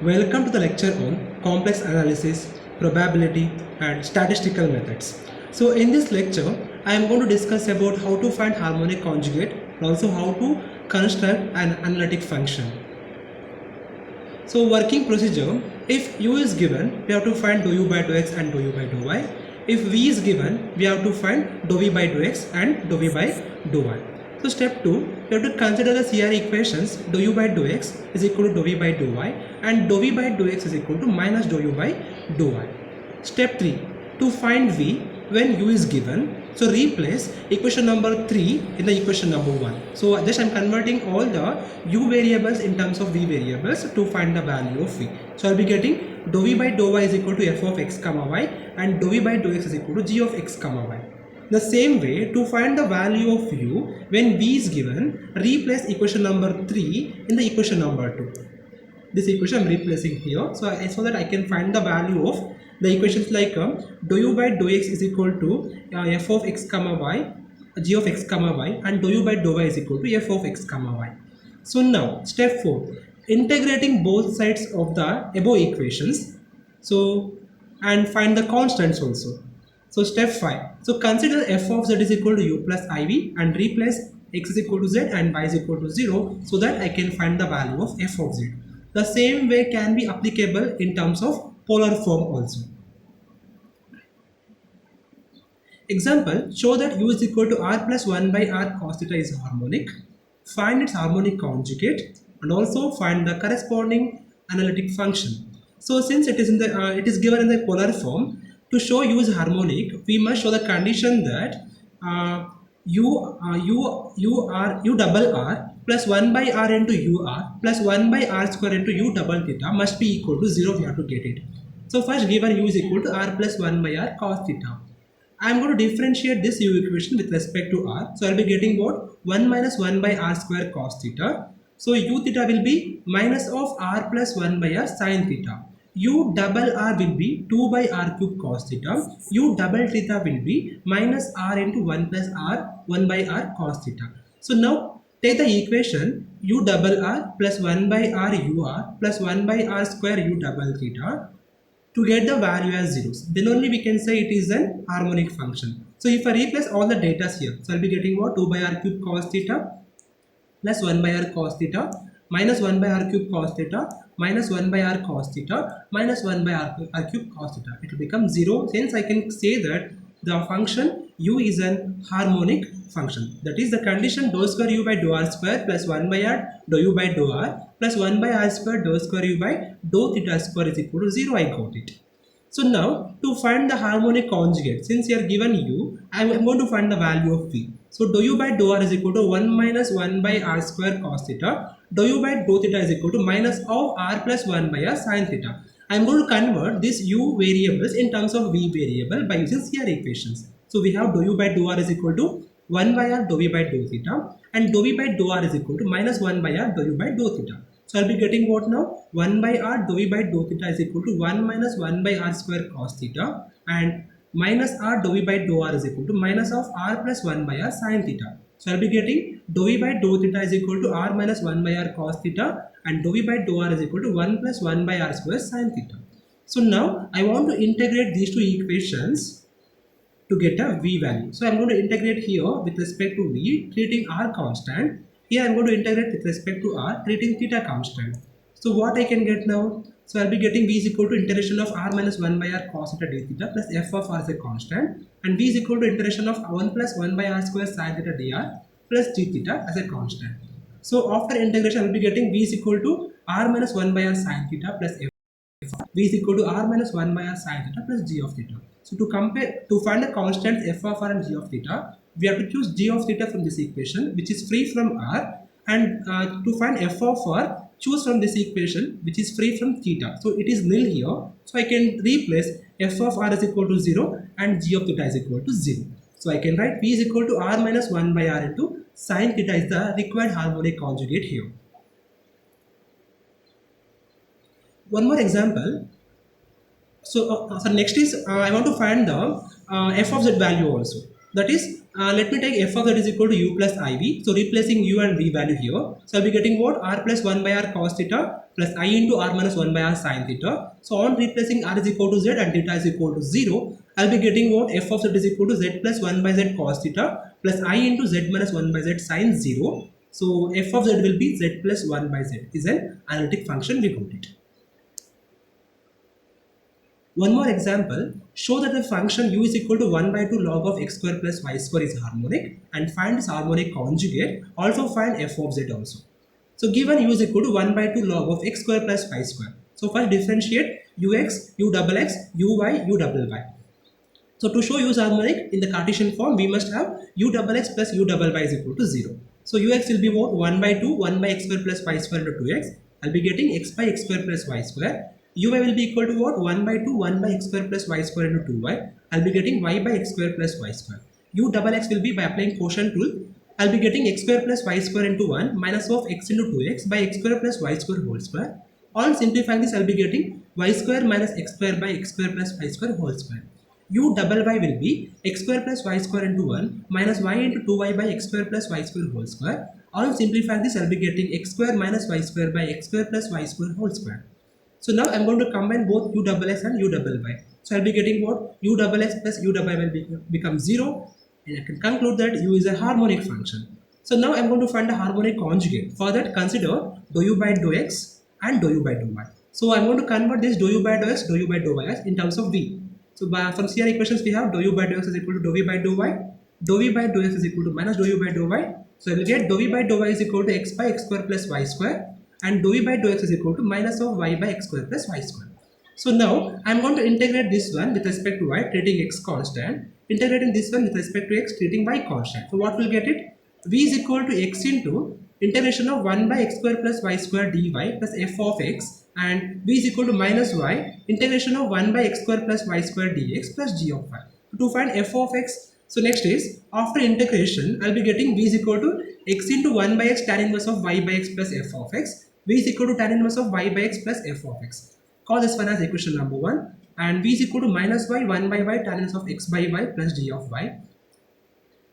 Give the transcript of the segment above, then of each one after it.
Welcome to the lecture on complex analysis, probability and statistical methods. So in this lecture, I am going to discuss about how to find harmonic conjugate and also how to construct an analytic function. So working procedure, if u is given, we have to find dou u by dou x and dou u by dou y. If v is given, we have to find dou v by dou x and dou v by dou y. So step 2, we have to consider the CR equations dou u by dou x is equal to dou v by dou y and dou v by dou x is equal to minus dou u by dou y. Step 3, to find v when u is given, so replace equation number 3 in the equation number 1. So just I am converting all the u variables in terms of v variables to find the value of v. So I will be getting dou v by dou y is equal to f of x comma y and dou v by dou x is equal to g of x comma y. The same way, to find the value of u when v is given, replace equation number 3 in the equation number 2. This equation I am replacing here, so that I can find the value of the equations like dou u by dou x is equal to f of x comma y, g of x comma y and dou u by dou y is equal to f of x comma y. So now step 4, integrating both sides of the above equations, so and find the constants also. So step 5, so consider f of z is equal to u plus iv and replace x is equal to z and y is equal to 0 so that I can find the value of f of z. The same way can be applicable in terms of polar form also. Example, show that u is equal to r plus 1 by r cos theta is harmonic. Find its harmonic conjugate and also find the corresponding analytic function. So since it is given in the polar form, to show u is harmonic, we must show the condition that u double r plus 1 by r into ur plus 1 by r square into u double theta must be equal to 0. We have to get it. So first, given u is equal to r plus 1 by r cos theta, I am going to differentiate this u equation with respect to r. So I will be getting what? 1 minus 1 by r square cos theta. So u theta will be minus of r plus 1 by r sin theta. U double r will be 2 by r cube cos theta. U double theta will be minus r into 1 plus r 1 by r cos theta. So now take the equation u double r plus 1 by r ur plus 1 by r square u double theta to get the value as zeros. Then only we can say it is an harmonic function. So if I replace all the data here, so I'll be getting what? 2 by r cube cos theta plus 1 by r cos theta minus 1 by r cube cos theta minus 1 by r cos theta minus 1 by r cube cos theta. It will become 0. Hence I can say that the function u is an harmonic function. That is the condition dou square u by dou r square plus 1 by r dou u by dou r plus 1 by r square dou square u by dou theta square is equal to 0. I got it. So now to find the harmonic conjugate, since you are given u, I am going to find the value of v. So dou u by dou r is equal to 1 minus 1 by r square cos theta. Dou u by dou theta is equal to minus of r plus 1 by r sin theta. I am going to convert these u variables in terms of v variable by using CR equations. So we have dou u by dou r is equal to 1 by r dou v by dou theta and dou v by dou r is equal to minus 1 by r dou u by dou theta. So I'll be getting what now? 1 by r dou v by dou theta is equal to 1 minus 1 by r square cos theta and minus r dou v by dou r is equal to minus of r plus 1 by r sin theta. So I'll be getting dou v by dou theta is equal to r minus 1 by r cos theta and dou v by dou r is equal to 1 plus 1 by r square sin theta. So now I want to integrate these two equations to get a v value. So I'm going to integrate here with respect to v, treating r constant. Here I'm going to integrate with respect to r, treating theta constant. So what I can get now? So I'll be getting v is equal to integration of r minus 1 by r cos theta d theta plus f of r as a constant and v is equal to integration of 1 plus 1 by r square sin theta dr plus d theta as a constant. So after integration I will be getting v is equal to r minus 1 by r sin theta plus f. V is equal to r minus 1 by r sin theta plus g of theta. So to find the constants f of r and g of theta, we have to choose g of theta from this equation which is free from r, and to find f of r, choose from this equation which is free from theta. So it is nil here, so I can replace f of r is equal to 0 and g of theta is equal to 0. So I can write v is equal to r minus 1 by r into sin theta is the required harmonic conjugate here. One more example. So next is I want to find the f of z value also. That is Let me take f of z is equal to u plus iv. So replacing u and v value here. So I'll be getting what? R plus 1 by r cos theta plus I into r minus 1 by r sin theta. So on replacing r is equal to z and theta is equal to 0, I'll be getting what? F of z is equal to z plus 1 by z cos theta plus I into z minus 1 by z sin 0. So f of z will be z plus 1 by z is an analytic function. We got it. One more example, show that the function u is equal to 1 by 2 log of x square plus y square is harmonic and find its harmonic conjugate. Also find f of z also. So given u is equal to 1 by 2 log of x square plus y square. So first differentiate ux, u double x, uy, u double y. So to show u is harmonic in the Cartesian form, we must have u double x plus u double y is equal to 0. So ux will be what? 1 by 2, 1 by x square plus y square into 2x. I'll be getting x by x square plus y square. Uy will be equal to what? 1 by 2, 1 by x square plus y square into 2y. I'll be getting y by x square plus y square. U double x will be by applying quotient rule. I'll be getting x square plus y square into 1 minus of x into 2x by x square plus y square whole square. On simplifying this, I'll be getting y square minus x square by x square plus y square whole square. U double y will be x square plus y square into 1 minus y into 2y by x square plus y square whole square. On simplifying this, I'll be getting x square minus y square by x square plus y square whole square. So now I'm going to combine both u double x and u double y. So I'll be getting what? U double x plus u double y will become 0, and I can conclude that u is a harmonic function. So now I'm going to find the harmonic conjugate. For that, consider dou u by dou x and dou u by dou y. So I'm going to convert this dou u by dou x, dou u by dou y in terms of v. So from CR equations we have dou u by dou x is equal to dou v by dou y. Dou v by dou x is equal to minus dou u by dou y. So I will get dou v by dou y is equal to x by x square plus y square, and dou v by dou x is equal to minus of y by x square plus y square. So now I am going to integrate this one with respect to y, treating x constant, integrating this one with respect to x, treating y constant. So what will get it? V is equal to x into integration of 1 by x square plus y square dy plus f of x, and v is equal to minus y integration of 1 by x square plus y square dx plus g of y. To find f of x, so next is after integration I'll be getting v is equal to x into 1 by x tan inverse of y by x plus f of x. V is equal to tan inverse of y by x plus f of x. Call this one as equation number 1, and v is equal to minus y 1 by y tan inverse of x by y plus g of y.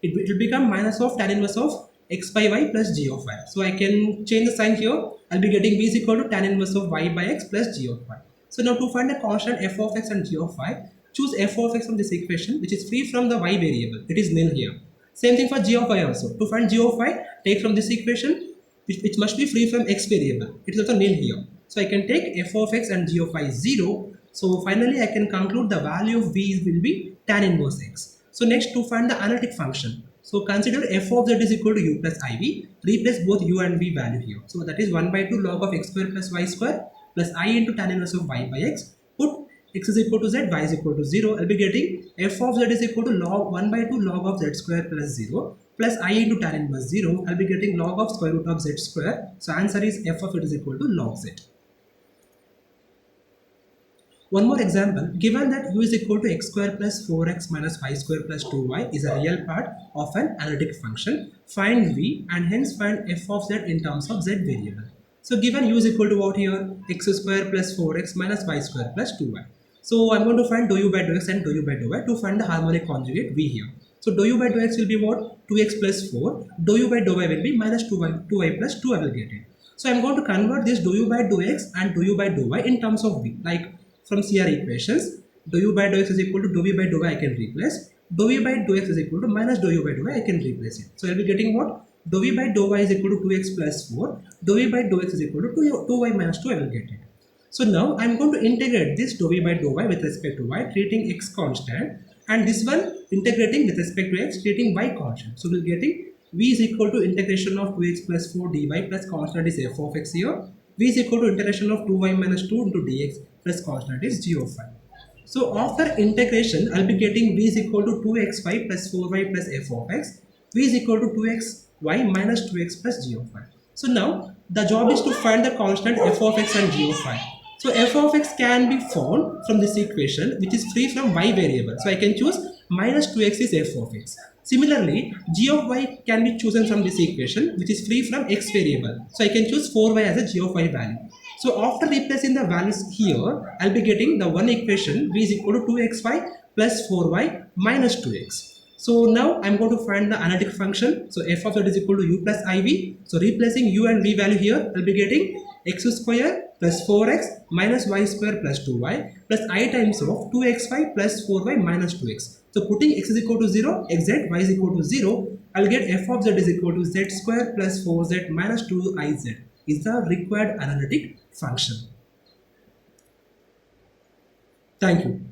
It will become minus of tan inverse of x by y plus g of y. So I can change the sign here. I'll be getting v is equal to tan inverse of y by x plus g of y. So now to find a constant f of x and g of y, choose f of x from this equation which is free from the y variable. It is nil here. Same thing for g of y also. To find g of y, take from this equation which must be free from x variable. It is also nil here. So I can take f of x and g of y 0. So finally I can conclude the value of v will be tan inverse x. So next, to find the analytic function. So consider f of z is equal to u plus iv. Replace both u and v value here. So that is 1 by 2 log of x square plus y square plus I into tan inverse of y by x. Put x is equal to z, y is equal to 0. I'll be getting f of z is equal to log 1 by 2 log of z square plus 0 plus I into tan inverse 0. I'll be getting log of square root of z square. So answer is f of it is equal to log z. One more example, given that u is equal to x square plus 4x minus y square plus 2y is a real part of an analytic function, find v and hence find f of z in terms of z variable. So given u is equal to what here? X square plus 4x minus y square plus 2y. So I'm going to find dou u by dou x and dou u by dou y to find the harmonic conjugate v here. So dou u by dou x will be what? 2x plus 4. Dou u by dou y will be minus 2y plus 2 I will get it. So I'm going to convert this dou u by dou x and dou u by dou y in terms of v. Like from CR equations, dou u by dou x is equal to dou v by dou y I can replace. Dou v by dou x is equal to minus dou u by dou y I can replace it. So I'll be getting what? Dou v by dou y is equal to 2x plus 4. Dou v by dou x is equal to 2y minus 2 I will get it. So now I'm going to integrate this dou v by dou y with respect to y, treating x constant, and this one integrating with respect to x, treating y constant. So we're getting v is equal to integration of 2x plus 4 dy plus constant is f of x here. V is equal to integration of 2y minus 2 into dx plus constant is g of y. So after integration, I'll be getting v is equal to 2xy plus 4y plus f of x. V is equal to 2xy minus 2x plus g of y. So now the job is to find the constant f of x and g of y. So f of x can be found from this equation which is free from y variable. So I can choose minus 2x is f of x. Similarly, g of y can be chosen from this equation which is free from x variable. So I can choose 4y as a g of y value. So after replacing the values here, I'll be getting the one equation v is equal to 2xy plus 4y minus 2x. So now I'm going to find the analytic function. So f of z is equal to u plus iv. So replacing u and v value here, I'll be getting x square plus 4x minus y square plus 2y plus I times of 2xy plus 4y minus 2x. So putting x is equal to 0, xz, y is equal to 0, I'll get f of z is equal to z square plus 4z minus 2iz is the required analytic function. Thank you.